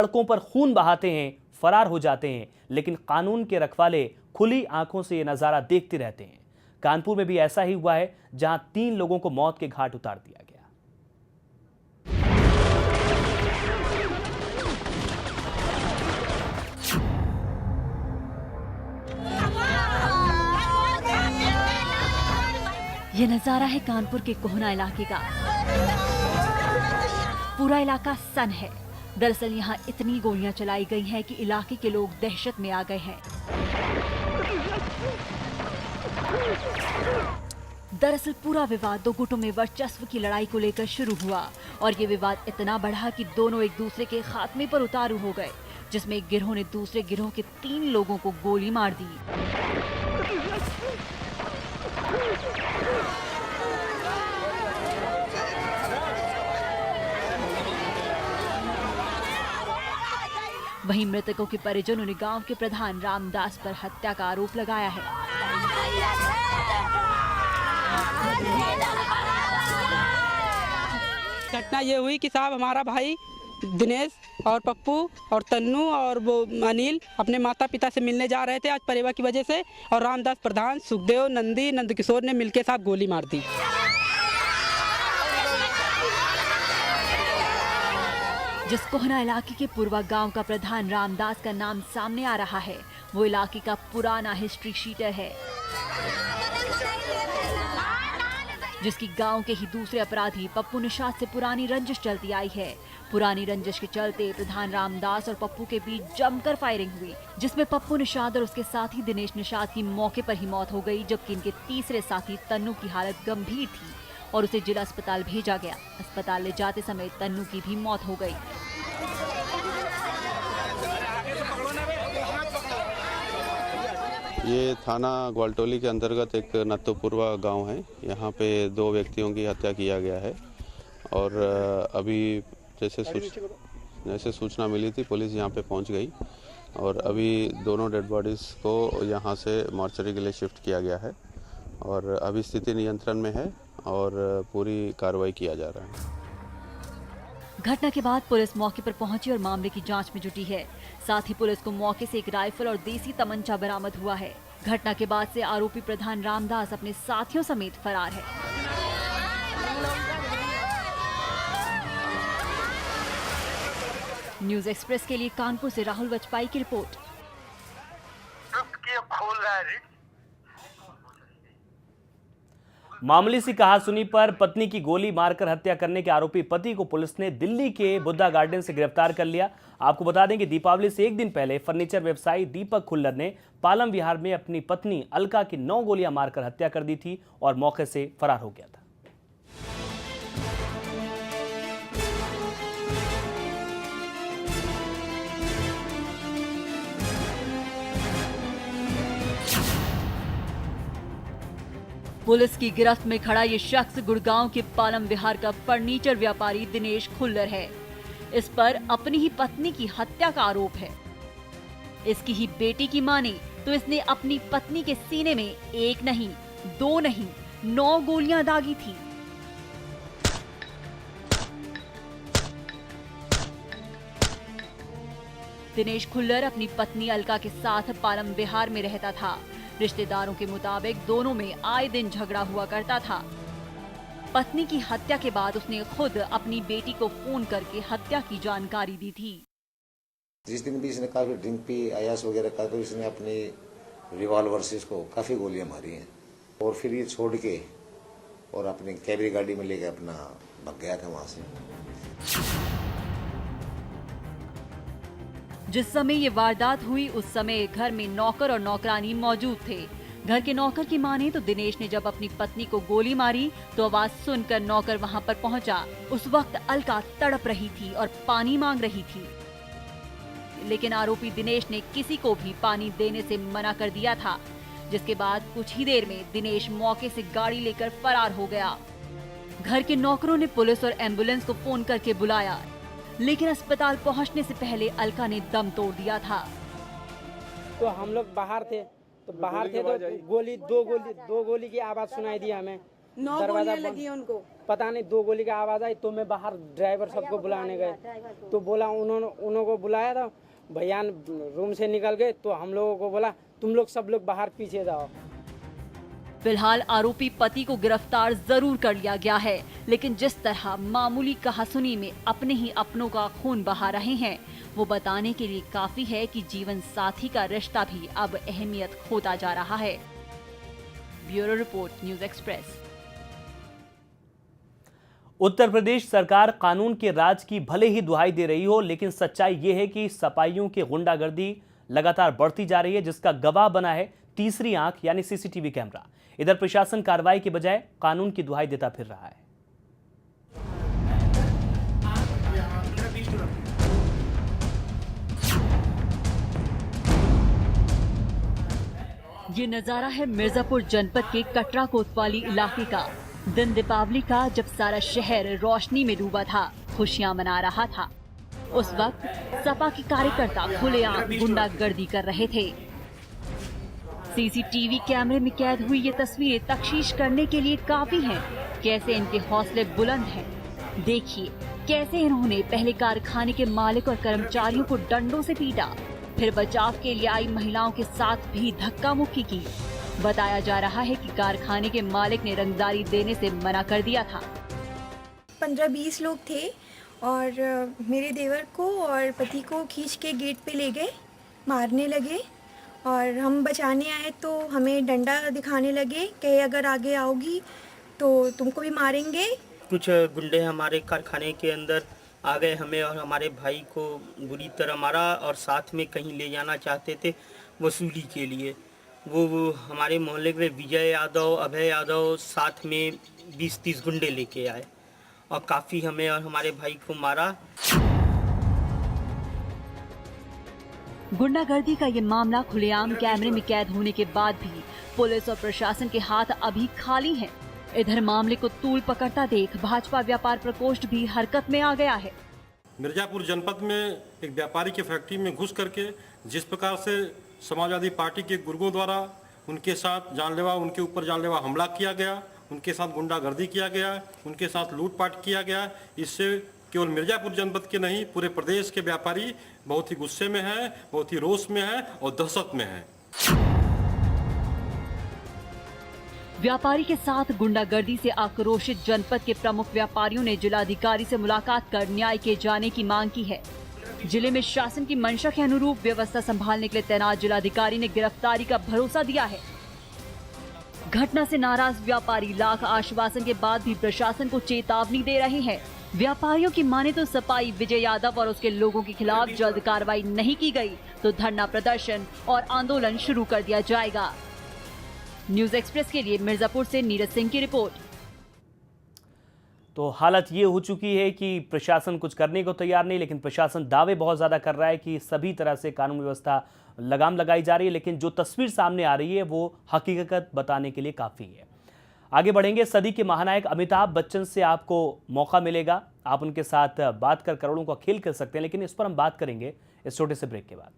सड़कों पर खून बहाते हैं, फरार हो जाते हैं, लेकिन कानून के रखवाले खुली आंखों से ये नजारा देखते रहते हैं। कानपुर में भी ऐसा ही हुआ है, जहां 3 लोगों को मौत के घाट उतार दिया गया। ये नजारा है कानपुर के कोहना इलाके का। पूरा इलाका सन है। दरअसल यहाँ इतनी गोलियां चलाई गई हैं कि इलाके के लोग दहशत में आ गए हैं। दरअसल पूरा विवाद 2 गुटों में वर्चस्व की लड़ाई को लेकर शुरू हुआ और ये विवाद इतना बढ़ा कि दोनों एक दूसरे के खात्मे पर उतारू हो गए, जिसमें एक गिरोह ने दूसरे गिरोह के 3 लोगों को गोली मार दी। वहीं मृतकों के परिजनों ने गांव के प्रधान रामदास पर हत्या का आरोप लगाया है। घटना ये हुई कि साहब हमारा भाई दिनेश और पप्पू और तन्नू और वो अनिल अपने माता पिता से मिलने जा रहे थे आज परेवा की वजह से, और रामदास प्रधान, सुखदेव, नंदकिशोर ने मिलके साहब गोली मार दी। जिस कोहना इलाके के पूर्वा गांव का प्रधान रामदास का नाम सामने आ रहा है, वो इलाके का पुराना हिस्ट्री शीटर है, जिसकी गांव के ही दूसरे अपराधी पप्पू निषाद से पुरानी रंजिश चलती आई है। पुरानी रंजिश के चलते प्रधान रामदास और पप्पू के बीच जमकर फायरिंग हुई, जिसमें पप्पू निषाद और उसके साथी दिनेश निषाद की मौके पर ही मौत हो गई, जबकि इनके तीसरे साथी तन्नू की हालत गंभीर थी और उसे जिला अस्पताल भेजा गया। अस्पताल ले जाते समय तन्नू की भी मौत हो गई। ये थाना ग्वालटोली के अंतर्गत एक नत्तोपुरवा गांव है। यहाँ पे 2 व्यक्तियों की हत्या किया गया है और अभी जैसे सूचना मिली थी पुलिस यहाँ पे पहुँच गई और अभी दोनों डेड बॉडीज़ को यहाँ से मॉर्चरी के लिए शिफ्ट किया गया है और अभी स्थिति नियंत्रण में है और पूरी कार्रवाई किया जा रहा है। घटना के बाद पुलिस मौके पर पहुंची और मामले की जांच में जुटी है। साथ ही पुलिस को मौके से एक राइफल और देसी तमंचा बरामद हुआ है। घटना के बाद से आरोपी प्रधान रामदास अपने साथियों समेत फरार है। न्यूज एक्सप्रेस के लिए कानपुर से राहुल वचपाई की रिपोर्ट। मामूली सी कहासुनी पर पत्नी की गोली मारकर हत्या करने के आरोपी पति को पुलिस ने दिल्ली के बुद्धा गार्डन से गिरफ्तार कर लिया। आपको बता दें कि दीपावली से एक दिन पहले फर्नीचर व्यवसायी दीपक खुल्लर ने पालम विहार में अपनी पत्नी अलका की 9 गोलियां मारकर हत्या कर दी थी और मौके से फरार हो गया था। पुलिस की गिरफ्त में खड़ा ये शख्स गुड़गांव के पालम विहार का फर्नीचर व्यापारी दिनेश खुल्लर है। इस पर अपनी ही पत्नी की हत्या का आरोप है। इसकी ही बेटी की माने तो इसने अपनी पत्नी के सीने में 1 नहीं, 2 नहीं, 9 गोलियां दागी थी। दिनेश खुल्लर अपनी पत्नी अलका के साथ पालम विहार में रहता था। रिश्तेदारों के मुताबिक दोनों में आए दिन झगड़ा हुआ करता था। पत्नी की हत्या के बाद उसने खुद अपनी बेटी को फोन करके हत्या की जानकारी दी थी। जिस दिन भी इसने काफी ड्रिंक पी, अयास वगैरह का, तो इसने अपनी रिवॉल्वर से इसको काफी गोलियां मारी हैं और फिर ये छोड़ के और अपनी कैबरी गाड़ी में लेके अपना भाग गया था वहां से। जिस समय ये वारदात हुई उस समय घर में नौकर और नौकरानी मौजूद थे। घर के नौकर की माने तो दिनेश ने जब अपनी पत्नी को गोली मारी तो आवाज सुनकर नौकर वहां पर पहुंचा। उस वक्त अलका तड़प रही थी और पानी मांग रही थी, लेकिन आरोपी दिनेश ने किसी को भी पानी देने से मना कर दिया था, जिसके बाद कुछ ही देर में दिनेश मौके से गाड़ी लेकर फरार हो गया। घर के नौकरों ने पुलिस और एम्बुलेंस को फोन करके बुलाया, लेकिन अस्पताल पहुंचने से पहले अलका ने दम तोड़ दिया था। तो हम लोग बाहर थे तो दो गोली की आवाज सुनाई दी हमें। 9 दरवाजा गोलियां लगी हैं उनको। पता नहीं 2 गोली की आवाज़ आई तो मैं बाहर ड्राइवर सबको बुलाने गए तो बोला उन्होंने को बुलाया था, भैया रूम से निकल गए तो हम लोगों को बोला तुम लोग सब लोग बाहर पीछे जाओ। फिलहाल आरोपी पति को गिरफ्तार जरूर कर लिया गया है, लेकिन जिस तरह मामूली कहासुनी में अपने ही अपनों का खून बहा रहे हैं, वो बताने के लिए काफी है कि जीवन साथी का रिश्ता भी अब अहमियत खोता जा रहा है। Bureau report, news express. Uttar Pradesh सरकार कानून के राज की भले ही दुहाई दे रही हो, लेकिन सच्चाई ये है कि सपाइयों की गुंडागर्दी लगातार बढ़ती जा रही है, जिसका गवाह बना है तीसरी आंख यानी सीसीटीवी कैमरा। इधर प्रशासन कार्रवाई के बजाय कानून की दुहाई देता फिर रहा है। ये नजारा है मिर्जापुर जनपद के कटरा कोतवाली इलाके का। दिन दीपावली का, जब सारा शहर रोशनी में डूबा था, खुशियां मना रहा था। उस वक्त सपा के कार्यकर्ता खुलेआम गुंडागर्दी कर रहे थे। सीसीटीवी कैमरे में कैद हुई ये तस्वीरें तफ्तीश करने के लिए काफी हैं। कैसे इनके हौसले बुलंद हैं। देखिए कैसे इन्होंने पहले कारखाने के मालिक और कर्मचारियों को डंडों से पीटा, फिर बचाव के लिए आई महिलाओं के साथ भी धक्का मुक्की की। बताया जा रहा है कि कारखाने के मालिक ने रंगदारी देने से मना कर दिया था। 15-20 लोग थे और मेरे देवर को और पति को खींच के गेट पे ले गए, मारने लगे और हम बचाने आए तो हमें डंडा दिखाने लगे कि अगर आगे आओगी तो तुमको भी मारेंगे। कुछ गुंडे हमारे कारखाने के अंदर आ गए, हमें और हमारे भाई को बुरी तरह मारा और साथ में कहीं ले जाना चाहते थे वसूली के लिए। वो हमारे मोहल्ले में विजय यादव, अभय यादव साथ में 20-30 गुंडे लेके आए और काफ़ी हमें और हमारे भाई को मारा। गुंडागर्दी का ये मामला खुलेआम कैमरे में कैद होने के बाद भी पुलिस और प्रशासन के हाथ अभी खाली हैं। इधर मामले को तूल पकड़ता देख भाजपा व्यापार प्रकोष्ठ भी हरकत में आ गया है। मिर्जापुर जनपद में एक व्यापारी की फैक्ट्री में घुस करके जिस प्रकार से समाजवादी पार्टी के गुर्गों द्वारा उनके साथ उनके ऊपर जानलेवा हमला किया गया, उनके साथ गुंडागर्दी किया गया, उनके साथ लूटपाट किया गया, इससे केवल मिर्जापुर जनपद के नहीं पूरे प्रदेश के व्यापारी बहुत ही गुस्से में हैं, बहुत ही रोष में हैं और दहशत में हैं। व्यापारी के साथ गुंडागर्दी से आक्रोशित जनपद के प्रमुख व्यापारियों ने जिलाधिकारी से मुलाकात कर न्याय किए जाने की मांग की है। जिले में शासन की मंशा के अनुरूप व्यवस्था संभालने के लिए तैनात जिलाधिकारी ने गिरफ्तारी का भरोसा दिया है। घटना से नाराज व्यापारी लाख आश्वासन के बाद भी प्रशासन को चेतावनी दे रहे हैं। व्यापारियों की माने तो सपाई विजय यादव और उसके लोगों के खिलाफ जल्द कार्रवाई नहीं की गई तो धरना प्रदर्शन और आंदोलन शुरू कर दिया जाएगा। न्यूज़ एक्सप्रेस के लिए मिर्जापुर से नीरज सिंह की रिपोर्ट। तो हालत ये हो चुकी है कि प्रशासन कुछ करने को तैयार नहीं, लेकिन प्रशासन दावे बहुत ज़्यादा कर रहा है कि सभी तरह से कानून व्यवस्था लगाम लगाई जा रही है, लेकिन जो तस्वीर सामने आ रही है वो हकीकत बताने के लिए काफ़ी है। आगे बढ़ेंगे, सदी के महानायक अमिताभ बच्चन से आपको मौका मिलेगा, आप उनके साथ बात कर करोड़ों का खेल कर सकते हैं, लेकिन इस पर हम बात करेंगे इस छोटे से ब्रेक के बाद।